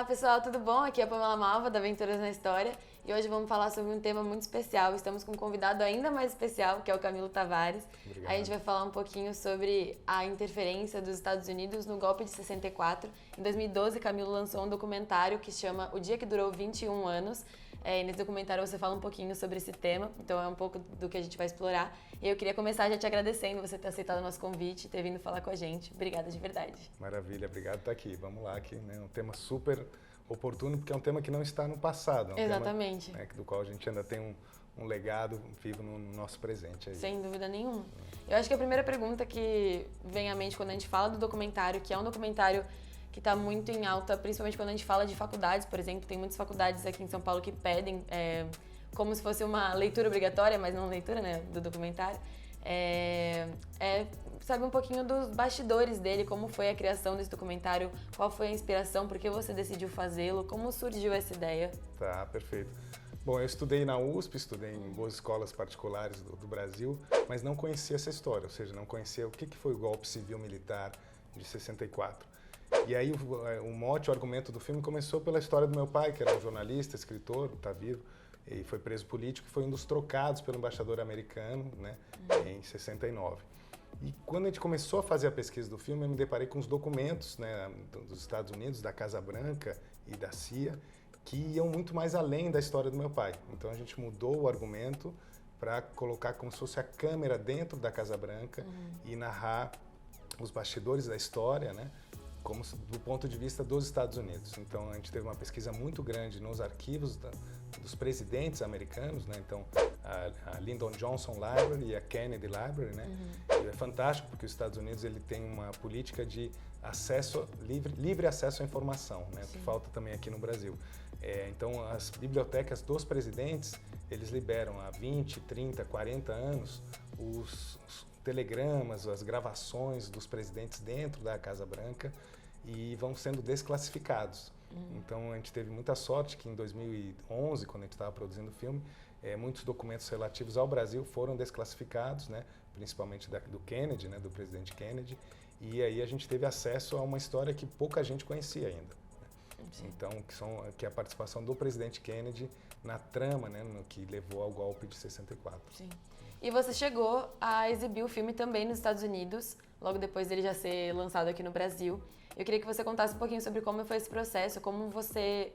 pessoal, tudo bom? Aqui é a Pamela Malva, da Aventuras na História, e hoje vamos falar sobre um tema muito especial. Estamos com um convidado ainda mais especial, que é o Camilo Tavares. Obrigado. A gente vai falar um pouquinho sobre a interferência dos Estados Unidos no golpe de 64. Em 2012, Camilo lançou um documentário que chama O Dia que Durou 21 Anos. E nesse documentário você fala um pouquinho sobre esse tema, então é um pouco do que a gente vai explorar. E eu queria começar já te agradecendo você ter aceitado o nosso convite e ter vindo falar com a gente. Obrigada de verdade. Maravilha, obrigado por estar aqui. Vamos lá, que é um tema super oportuno, porque é um tema que não está no passado. É um Exatamente. tema, do qual a gente ainda tem um legado vivo no nosso presente. Aí. Sem dúvida nenhuma. Eu acho que a primeira pergunta que vem à mente quando a gente fala do documentário, que é um documentário que está muito em alta, principalmente quando a gente fala de faculdades, por exemplo. Tem muitas faculdades aqui em São Paulo que pedem, como se fosse uma leitura obrigatória, mas não leitura, né, do documentário. Sabe um pouquinho dos bastidores dele, como foi a criação desse documentário, qual foi a inspiração, por que você decidiu fazê-lo, como surgiu essa ideia? Tá, perfeito. Bom, eu estudei na USP, estudei em boas escolas particulares do Brasil, mas não conhecia essa história, ou seja, não conhecia o que foi o golpe civil-militar de 64. E aí o mote, o argumento do filme começou pela história do meu pai, que era um jornalista, escritor, está vivo, e foi preso político e foi um dos trocados pelo embaixador americano, né, em 69. E quando a gente começou a fazer a pesquisa do filme, eu me deparei com os documentos, né, dos Estados Unidos, da Casa Branca e da CIA, que iam muito mais além da história do meu pai. Então a gente mudou o argumento para colocar como se fosse a câmera dentro da Casa Branca e narrar os bastidores da história, né, como do ponto de vista dos Estados Unidos. Então a gente teve uma pesquisa muito grande nos arquivos dos presidentes americanos, né? Então a Lyndon Johnson Library e a Kennedy Library, né? É fantástico porque os Estados Unidos ele tem uma política de acesso livre acesso à informação, né? Que falta também aqui no Brasil. Então as bibliotecas dos presidentes eles liberam há 20, 30, 40 anos os telegramas, as gravações dos presidentes dentro da Casa Branca e vão sendo desclassificados. Então a gente teve muita sorte que em 2011, quando a gente estava produzindo o filme, muitos documentos relativos ao Brasil foram desclassificados, né, principalmente do Kennedy, né, do presidente Kennedy, e aí a gente teve acesso a uma história que pouca gente conhecia ainda. Então, que é a participação do presidente Kennedy na trama, né, no que levou ao golpe de 64. Sim. E você chegou a exibir o filme também nos Estados Unidos, logo depois dele já ser lançado aqui no Brasil. Eu queria que você contasse um pouquinho sobre como foi esse processo, como você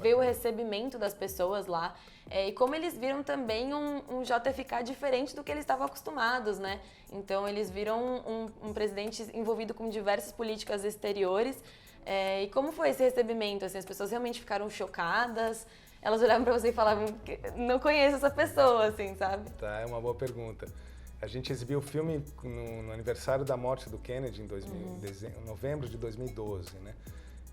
vê o recebimento das pessoas lá e como eles viram também um JFK diferente do que eles estavam acostumados, né? Então, eles viram um presidente envolvido com diversas políticas exteriores. E como foi esse recebimento? Assim, as pessoas realmente ficaram chocadas? Elas olhavam pra você e falavam, não conheço essa pessoa, assim, sabe? Tá, é uma boa pergunta. A gente exibiu o filme no aniversário da morte do Kennedy, em novembro de 2012, né?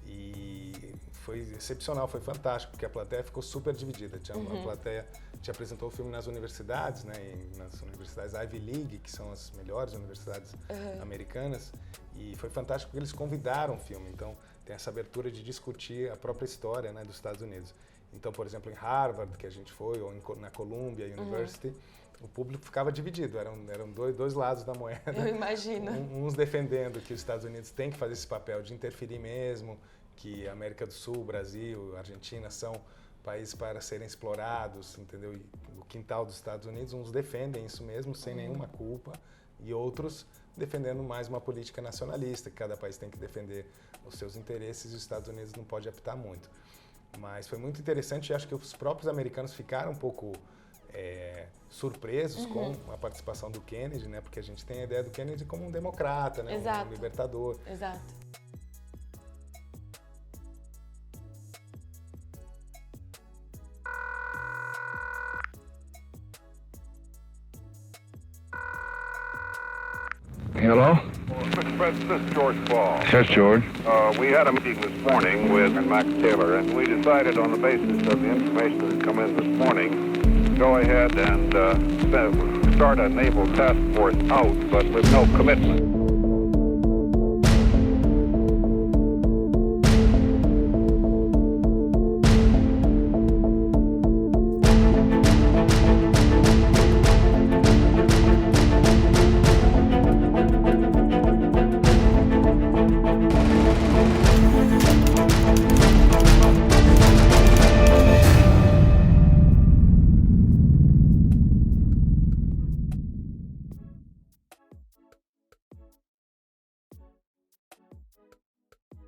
E foi excepcional, foi fantástico, porque a plateia ficou super dividida. A plateia te apresentou o filme nas universidades, né? Nas universidades Ivy League, que são as melhores universidades americanas. E foi fantástico porque eles convidaram o filme. Então, tem essa abertura de discutir a própria história, né, dos Estados Unidos. Então, por exemplo, em Harvard, que a gente foi, ou na Columbia University, o público ficava dividido, eram dois lados da moeda. Eu imagino. Uns defendendo que os Estados Unidos têm que fazer esse papel de interferir mesmo, que a América do Sul, Brasil, Argentina são países para serem explorados, entendeu? E o quintal dos Estados Unidos, uns defendem isso mesmo, sem nenhuma culpa, e outros defendendo mais uma política nacionalista, que cada país tem que defender os seus interesses e os Estados Unidos não pode apitar muito. Mas foi muito interessante e acho que os próprios americanos ficaram um pouco surpresos com a participação do Kennedy, né? Porque a gente tem a ideia do Kennedy como um democrata, né? Um libertador. Exato. Hello? Mr. President, this is George Ball. Yes, George. We had a meeting this morning with Max Taylor, and we decided on the basis of the information that had come in this morning, go ahead and start a naval task force out, but with no commitment.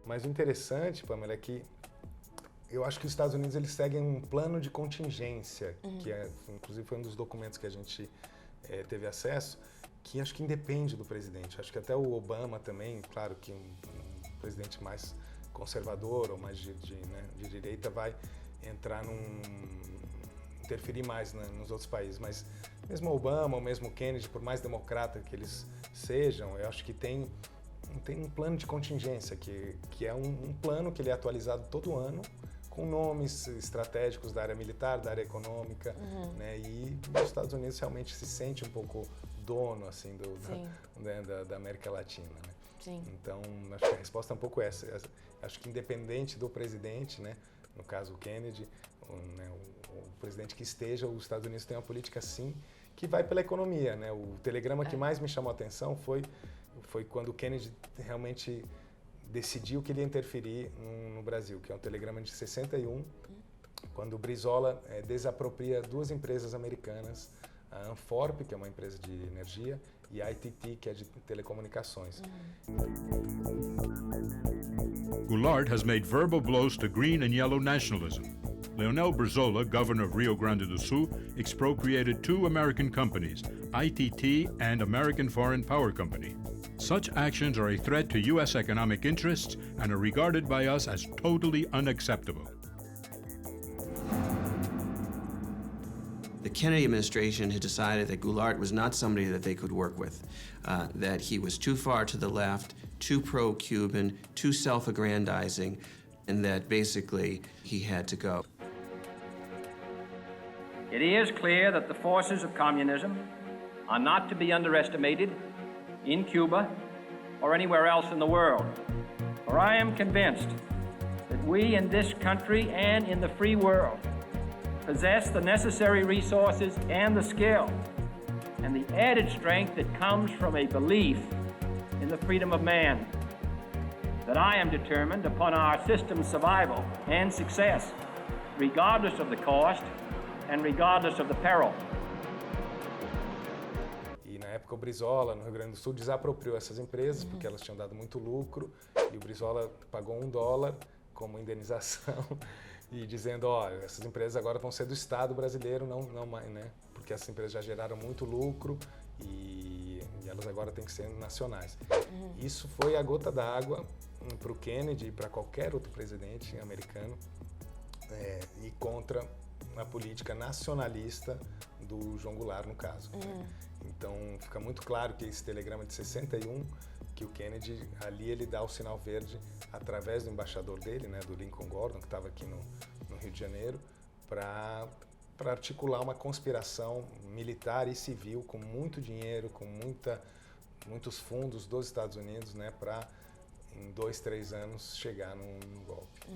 Mas o interessante, Pamela, é que eu acho que os Estados Unidos eles seguem um plano de contingência, que inclusive foi um dos documentos que a gente teve acesso, que acho que independe do presidente. Acho que até o Obama também, claro que um presidente mais conservador ou mais de direita vai entrar interferir mais nos outros países, mas mesmo o Obama ou mesmo o Kennedy, por mais democrata que eles sejam, eu acho que tem um plano de contingência, que é um plano que ele é atualizado todo ano, com nomes estratégicos da área militar, da área econômica, né? E os Estados Unidos realmente se sente um pouco dono assim da América Latina, né? Sim. Então, acho que a resposta é um pouco essa. Acho que independente do presidente, né? No caso o Kennedy, o presidente que esteja, os Estados Unidos têm uma política sim que vai pela economia, né? O telegrama que mais me chamou a atenção foi quando o Kennedy realmente decidiu que ele ia interferir no Brasil, que é um telegrama de 61, quando o Brizola desapropria 2 empresas americanas, a Anforp, que é uma empresa de energia, e a ITT, que é de telecomunicações. Goulart has made verbal blows to green and yellow nationalism. Leonel Brizola, governor of Rio Grande do Sul, expropriated 2 American companies, ITT and American Foreign Power Company. Such actions are a threat to U.S. economic interests and are regarded by us as totally unacceptable. The Kennedy administration had decided that Goulart was not somebody that they could work with, that he was too far to the left, too pro-Cuban, too self-aggrandizing, and that basically he had to go. It is clear that the forces of communism are not to be underestimated in Cuba or anywhere else in the world. For I am convinced that we in this country and in the free world possess the necessary resources and the skill and the added strength that comes from a belief in the freedom of man, that I am determined upon our system's survival and success, regardless of the cost and regardless of the peril. E na época o Brizola, no Rio Grande do Sul, desapropriou essas empresas porque elas tinham dado muito lucro e o Brizola pagou $1 como indenização e dizendo, essas empresas agora vão ser do Estado brasileiro, não mais, né? Porque essas empresas já geraram muito lucro e elas agora têm que ser nacionais. Isso foi a gota d'água para o Kennedy e para qualquer outro presidente americano e contra a política nacionalista do João Goulart, no caso. Então, fica muito claro que esse telegrama de 61, que o Kennedy, ali ele dá o sinal verde através do embaixador dele, né, do Lincoln Gordon, que estava aqui no Rio de Janeiro, para articular uma conspiração militar e civil com muito dinheiro, com muitos fundos dos Estados Unidos, né, para em 2-3 anos chegar no golpe.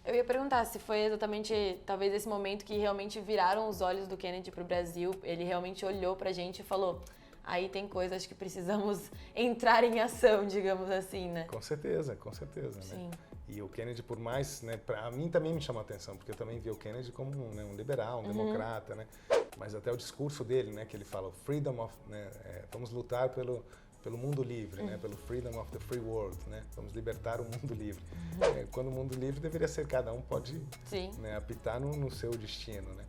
Eu ia perguntar se foi exatamente, talvez, esse momento que realmente viraram os olhos do Kennedy para o Brasil. Ele realmente olhou para a gente e falou, aí tem coisas que precisamos entrar em ação, digamos assim, né? Com certeza, Sim. né? E o Kennedy, por mais, né, para mim também me chamou a atenção, porque eu também vi o Kennedy como um liberal, um democrata, né? Mas até o discurso dele, né, que ele fala, freedom of, né, vamos lutar pelo mundo livre, né? Pelo freedom of the free world, né? Vamos libertar o mundo livre. Quando o mundo livre deveria ser cada um pode, né, apitar no seu destino, né?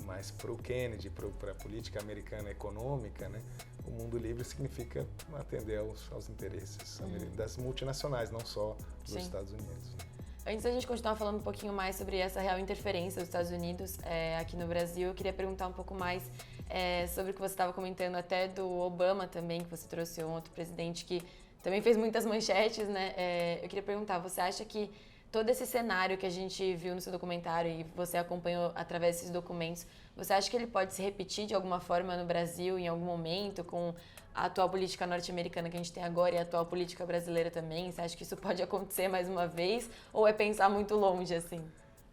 Mas para o Kennedy, para a política americana econômica, né, o mundo livre significa atender aos interesses das multinacionais, não só dos Estados Unidos. Né? Antes da gente continuar falando um pouquinho mais sobre essa real interferência dos Estados Unidos aqui no Brasil, eu queria perguntar um pouco mais sobre o que você estava comentando até do Obama também, que você trouxe um outro presidente que também fez muitas manchetes, né? Eu queria perguntar, você acha que todo esse cenário que a gente viu no seu documentário e você acompanhou através desses documentos, você acha que ele pode se repetir de alguma forma no Brasil em algum momento com a atual política norte-americana que a gente tem agora e a atual política brasileira também? Você acha que isso pode acontecer mais uma vez ou é pensar muito longe assim?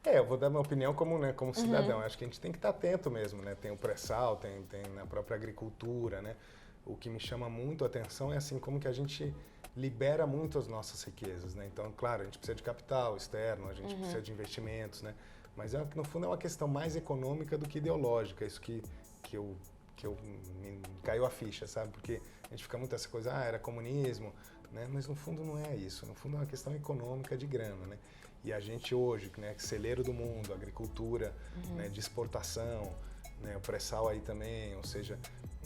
Eu vou dar minha opinião como cidadão. Acho que a gente tem que estar atento mesmo, né? Tem o pré-sal, tem na própria agricultura, né? O que me chama muito a atenção é assim como que a gente libera muito as nossas riquezas, né? Então, claro, a gente precisa de capital externo, a gente precisa de investimentos, né? Mas no fundo é uma questão mais econômica do que ideológica, isso que me caiu a ficha, sabe? Porque a gente fica muito essa coisa, era comunismo, né? Mas no fundo não é isso, no fundo é uma questão econômica de grana, né? E a gente hoje, né, celeiro do mundo, agricultura, né, de exportação, né, o pré-sal aí também, ou seja,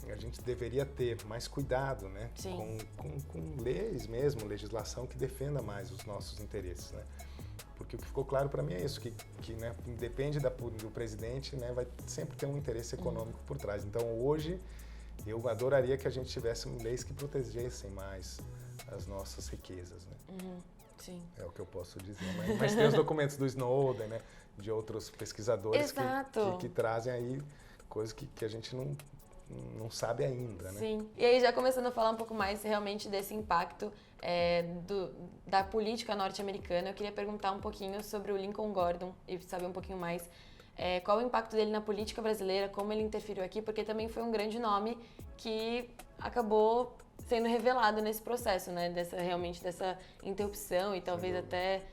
a gente deveria ter mais cuidado, né, com leis mesmo, legislação que defenda mais os nossos interesses, né? Porque o que ficou claro para mim é isso, que né, depende do presidente, né, vai sempre ter um interesse econômico por trás. Então hoje eu adoraria que a gente tivesse leis que protegessem mais as nossas riquezas, né? Sim. É o que eu posso dizer. Mas tem os documentos do Snowden, né, de outros pesquisadores que trazem aí coisas que a gente não sabe ainda, né? Sim. E aí, já começando a falar um pouco mais realmente desse impacto da política norte-americana, eu queria perguntar um pouquinho sobre o Lincoln Gordon e saber um pouquinho mais qual o impacto dele na política brasileira, como ele interferiu aqui, porque também foi um grande nome que acabou sendo revelado nesse processo, né? Realmente dessa interrupção e talvez até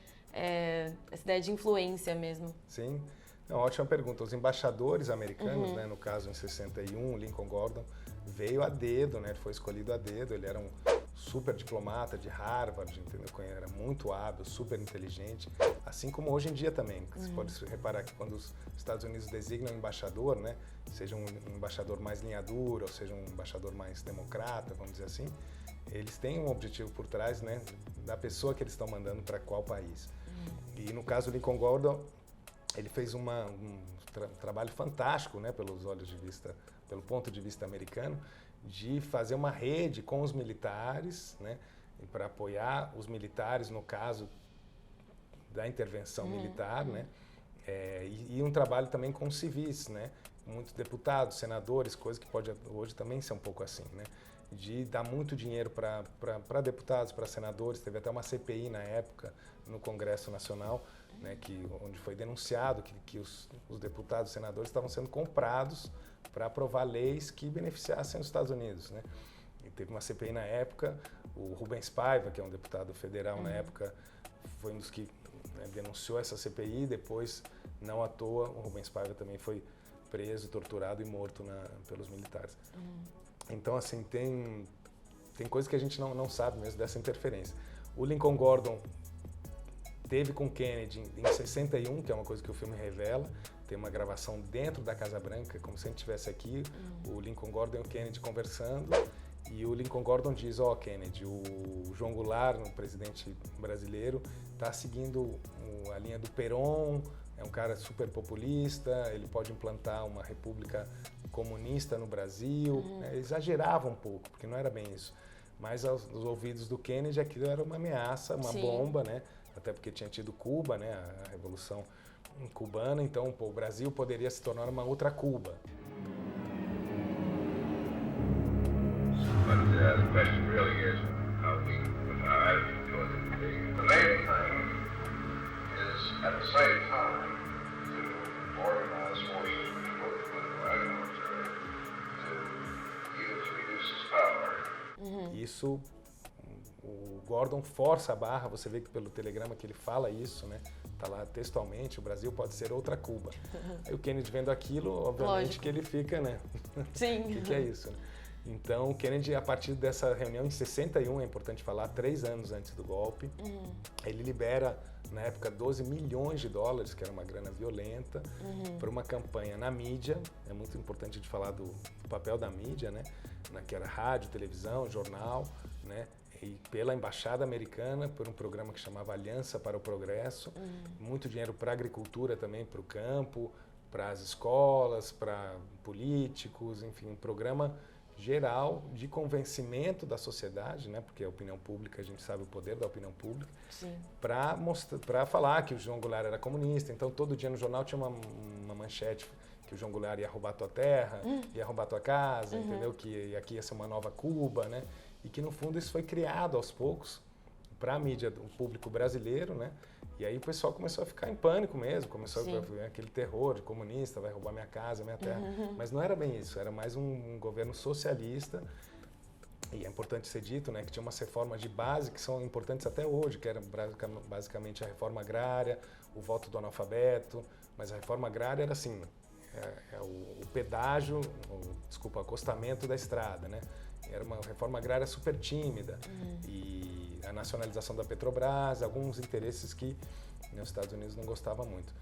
essa ideia de influência mesmo. Sim. Não, ótima pergunta. Os embaixadores americanos, né, no caso em 61, Lincoln Gordon veio a dedo, né, ele foi escolhido a dedo, ele era um super diplomata de Harvard, entendeu? Era muito hábil, super inteligente, assim como hoje em dia também. Você pode reparar que quando os Estados Unidos designam um embaixador, né, seja um embaixador mais linha dura, ou seja um embaixador mais democrata, vamos dizer assim, eles têm um objetivo por trás, né, da pessoa que eles estão mandando para qual país. E no caso do Lincoln Gordon, ele fez um trabalho fantástico, né, pelo ponto de vista americano, de fazer uma rede com os militares, né, para apoiar os militares no caso da intervenção militar, né, e um trabalho também com civis, né, muitos deputados, senadores, coisa que pode hoje também ser um pouco assim, né, de dar muito dinheiro para deputados, para senadores. Teve até uma CPI na época no Congresso Nacional, né, onde foi denunciado que os deputados e senadores estavam sendo comprados para aprovar leis que beneficiassem os Estados Unidos, né? E teve uma CPI na época, o Rubens Paiva, que é um deputado federal na época, foi um dos que, né, denunciou essa CPI. Depois, não à toa, o Rubens Paiva também foi preso, torturado e morto pelos militares. Então, assim, tem coisas que a gente não sabe mesmo dessa interferência. O Lincoln Gordon teve com Kennedy em 61, que é uma coisa que o filme revela. Tem uma gravação dentro da Casa Branca, como se a gente estivesse aqui, o Lincoln Gordon e o Kennedy conversando. E o Lincoln Gordon diz, Kennedy, o João Goulart, o presidente brasileiro, está seguindo a linha do Perón, é um cara super populista, ele pode implantar uma república comunista no Brasil. Exagerava um pouco, porque não era bem isso. Mas aos ouvidos do Kennedy aquilo era uma ameaça, uma bomba, né? Até porque tinha tido Cuba, né? A Revolução Cubana, então o Brasil poderia se tornar uma outra Cuba. But the question really is how our attitude towards it. The main thing is, at the same time, to organize forces which both political and military to use reduce its power. Isso, o Gordon força a barra, você vê que pelo telegrama que ele fala isso, né? Tá lá textualmente, o Brasil pode ser outra Cuba. Aí o Kennedy vendo aquilo, obviamente Lógico. Que ele fica, né? Sim. O que é isso, né? Então, o Kennedy, a partir dessa reunião em 61, é importante falar, 3 anos antes do golpe, ele libera, na época, 12 milhões de dólares, que era uma grana violenta, para uma campanha na mídia. É muito importante a gente falar do papel da mídia, né? Que era rádio, televisão, jornal, né? E pela Embaixada Americana, por um programa que chamava Aliança para o Progresso. Muito dinheiro para a agricultura também, para o campo, para as escolas, para políticos, enfim, um programa geral de convencimento da sociedade, né? Porque a opinião pública, a gente sabe o poder da opinião pública, para falar que o João Goulart era comunista. Então, todo dia no jornal tinha uma manchete que o João Goulart ia roubar tua terra, ia roubar tua casa, entendeu? Que aqui ia ser uma nova Cuba, né? E que, no fundo, isso foi criado aos poucos para a mídia do público brasileiro, né? E aí o pessoal começou a ficar em pânico mesmo, começou a ver aquele terror de comunista, vai roubar minha casa, minha terra. Mas não era bem isso, era mais um governo socialista. E é importante ser dito, né, que tinha umas reformas de base que são importantes até hoje, que era basicamente a reforma agrária, o voto do analfabeto. Mas a reforma agrária era assim, o pedágio, o acostamento da estrada, né? Era uma reforma agrária super tímida e a nacionalização da Petrobras, alguns interesses que os Estados Unidos não gostavam muito.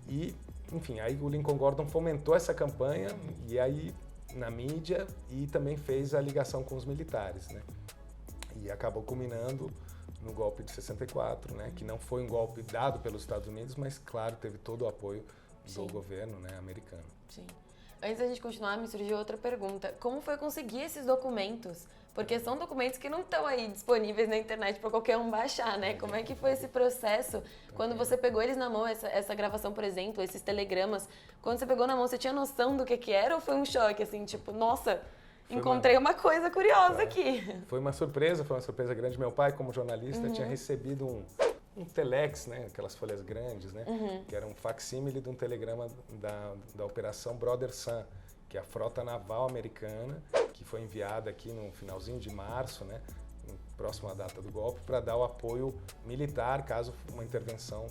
E, enfim, aí o Lincoln Gordon fomentou essa campanha e aí na mídia e também fez a ligação com os militares, né? E acabou culminando no golpe de 64, né? Que não foi um golpe dado pelos Estados Unidos, mas, claro, teve todo o apoio do governo, né, americano. Sim. Antes da gente continuar, me surgiu outra pergunta. Como foi conseguir esses documentos? Porque são documentos que não estão aí disponíveis na internet para qualquer um baixar, né? Como é que foi esse processo? Quando você pegou eles na mão, essa gravação, por exemplo, esses telegramas, quando você pegou na mão, você tinha noção do que era ou foi um choque, assim, tipo, nossa, encontrei uma coisa curiosa aqui? Foi uma surpresa grande. Meu pai, como jornalista, tinha recebido um telex, né? Aquelas folhas grandes, né? Que era um facsímile de um telegrama da Operação Brother Sun, que é a frota naval americana, que foi enviada aqui no finalzinho de março, né, próximo à data do golpe, para dar o apoio militar caso uma intervenção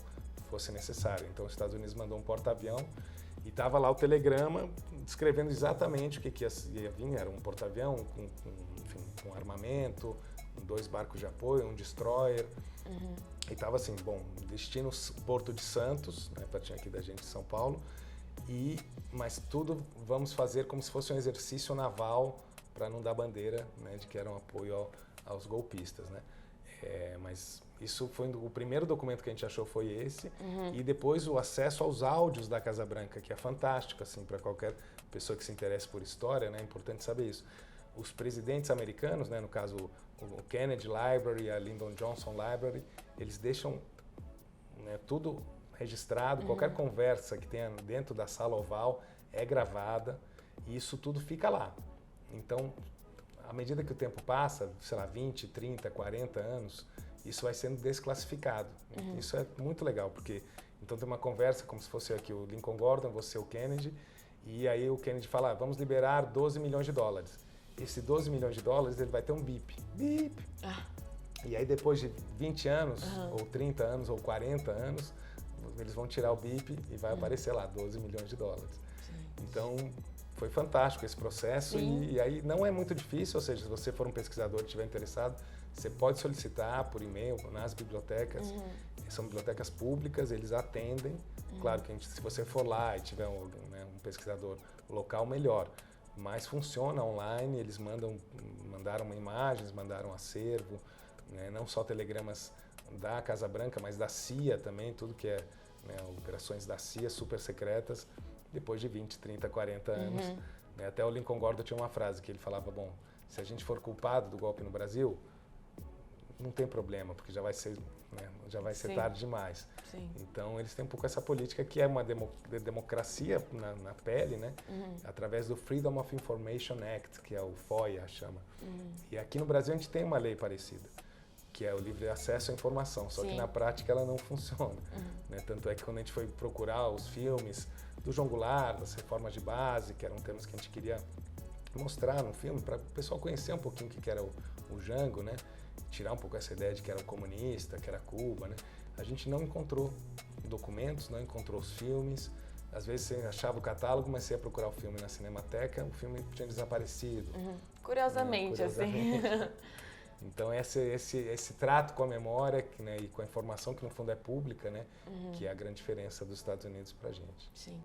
fosse necessária. Então, os Estados Unidos mandou um porta-avião e estava lá o telegrama descrevendo exatamente o que ia vir. Era um porta-avião com armamento, 2 barcos de apoio, um destroyer. E estava assim, bom, destino Porto de Santos, né, pertinho aqui da gente de São Paulo, mas tudo vamos fazer como se fosse um exercício naval para não dar bandeira, né, de que era um apoio aos golpistas, né? Mas isso foi o primeiro documento que a gente achou foi esse, e depois o acesso aos áudios da Casa Branca, que é fantástico assim para qualquer pessoa que se interesse por história, né? É importante saber isso. Os presidentes americanos, né, no caso o Kennedy Library e a Lyndon Johnson Library, eles deixam, né, tudo registrado, qualquer conversa que tenha dentro da sala oval é gravada e isso tudo fica lá. Então, à medida que o tempo passa, sei lá, 20, 30, 40 anos, isso vai sendo desclassificado. Isso é muito legal, porque então tem uma conversa como se fosse aqui o Lincoln Gordon, você o Kennedy, e aí o Kennedy fala, vamos liberar 12 milhões de dólares. Esse 12 milhões de dólares, ele vai ter um bip. Bip! E aí depois de 20 anos, ou 30 anos, ou 40 anos, eles vão tirar o bip e vai aparecer lá 12 milhões de dólares. Então, foi fantástico esse processo e aí não é muito difícil, ou seja, se você for um pesquisador e estiver interessado, você pode solicitar por e-mail nas bibliotecas, são bibliotecas públicas, eles atendem. Claro que se você for lá e tiver um pesquisador local, melhor, mas funciona online, eles mandaram imagens, mandaram acervo, né, não só telegramas da Casa Branca, mas da CIA também, tudo que é, né, operações da CIA super secretas, depois de 20, 30, 40 anos. Né, até o Lincoln Gordon tinha uma frase que ele falava, bom, se a gente for culpado do golpe no Brasil, não tem problema, porque já vai ser, né, tarde demais. Então, eles têm um pouco essa política que é uma democracia na pele, né, através do Freedom of Information Act, que é o FOIA, chama. E aqui no Brasil a gente tem uma lei parecida, que é o livre acesso à informação, só que na prática ela não funciona. Né? Tanto é que quando a gente foi procurar os filmes do João Goulart, das reformas de base, que eram temas que a gente queria mostrar no filme, para o pessoal conhecer um pouquinho o que era o Jango, né? Tirar um pouco essa ideia de que era um comunista, que era Cuba, né? A gente não encontrou documentos, não encontrou os filmes. Às vezes você achava o catálogo, mas você ia procurar o filme na Cinemateca, o filme tinha desaparecido. Curiosamente, assim. Então esse trato com a memória, né, e com a informação que no fundo é pública, né, que é a grande diferença dos Estados Unidos pra gente. Sim.